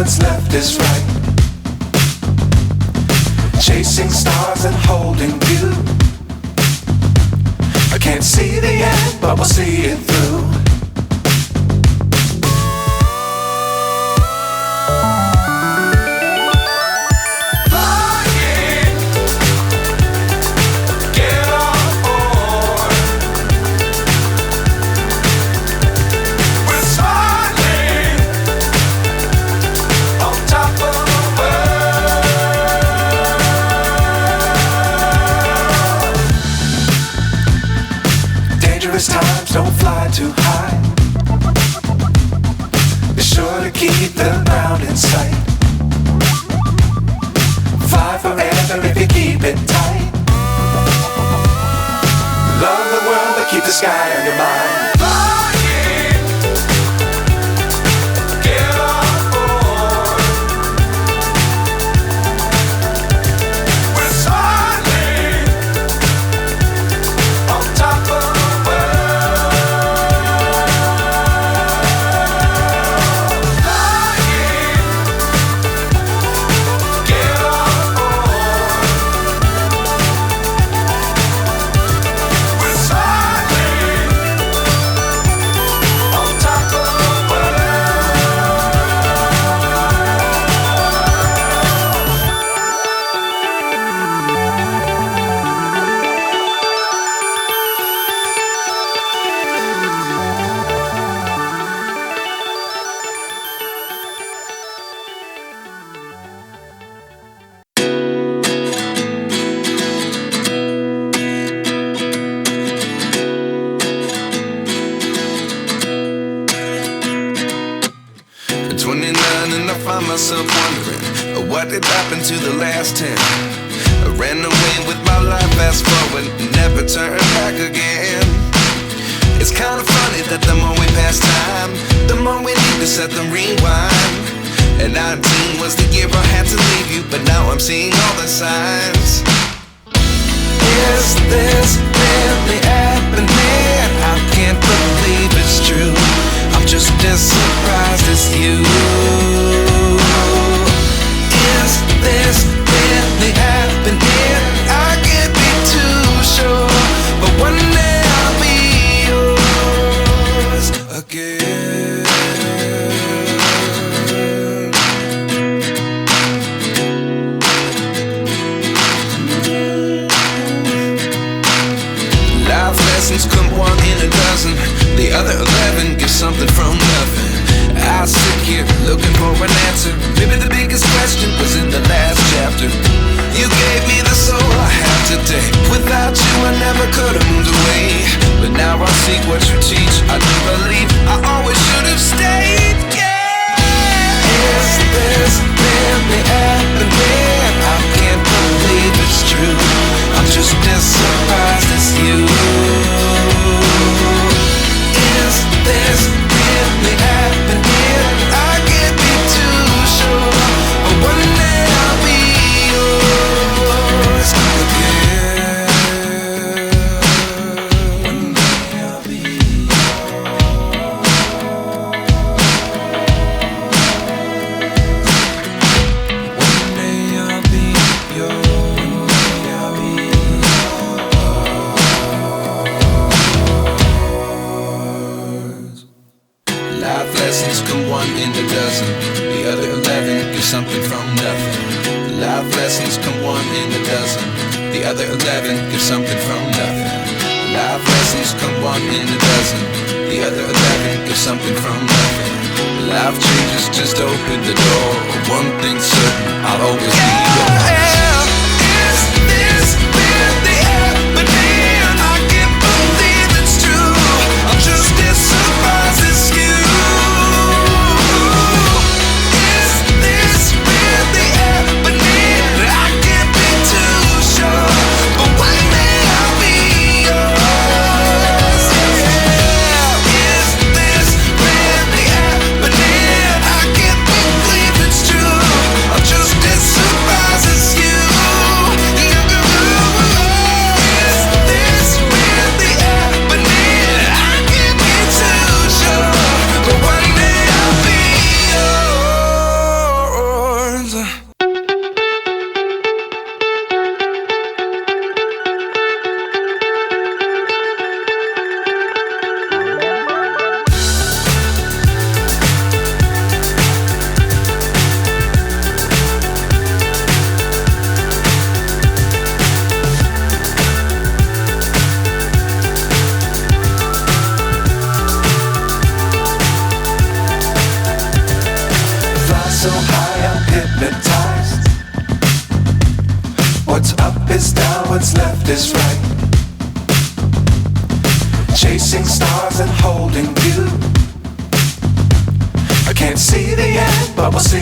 what's left is right. Chasing stars and holding you. I can't see the end, but we'll see it through. Times don't fly too high. Be sure to keep the ground in sight. Fly forever if you keep it tight. Love the world but keep the sky on your mind. Myself wondering what did happen to the last 10. I ran away with my life, fast forward, never turn back again. It's kind of funny that the more we pass time, the more we need to set them rewind. And 19 was the year I had to leave you, but now I'm seeing all the signs. Is this really happening? I can't believe it's true. I'm just as surprised as you. Is this really happening? I can't be too sure, but one day I'll be yours again. Life lessons come one in a dozen. The other 11 get something from nothing. I sit here looking for an answer. Maybe the biggest question was in the last chapter. You gave me the soul I have today. Without you I never could have moved away. But now I see what you teach. I do believe I always should have stayed. Yeah. Is this really happening? I can't believe it's true. I'm just as surprised as you. Is this really happening? I can't be too sure, but one day I'll be yours again. One day I'll be yours. One day I'll be yours. One day I'll be yours. Life lessons come one in a dozen. The other 11 get something from nothing. Life lessons come one in a dozen. The other 11 get something from nothing. Life lessons come one in a dozen. The other 11 get something from nothing. Life changes just open the door. One thing's certain, I'll always be yours. Is this really happening? I can't believe it's true. I'm just as surprised as you. Is this really happening? I can't be too sure, but one day I'll be yours. Yeah. Is this really happening? I can't believe it's true. I'm just as surprised. so high I'm hypnotized. What's up is down, what's left is right. Chasing stars and holding you. I can't see the end, but we'll see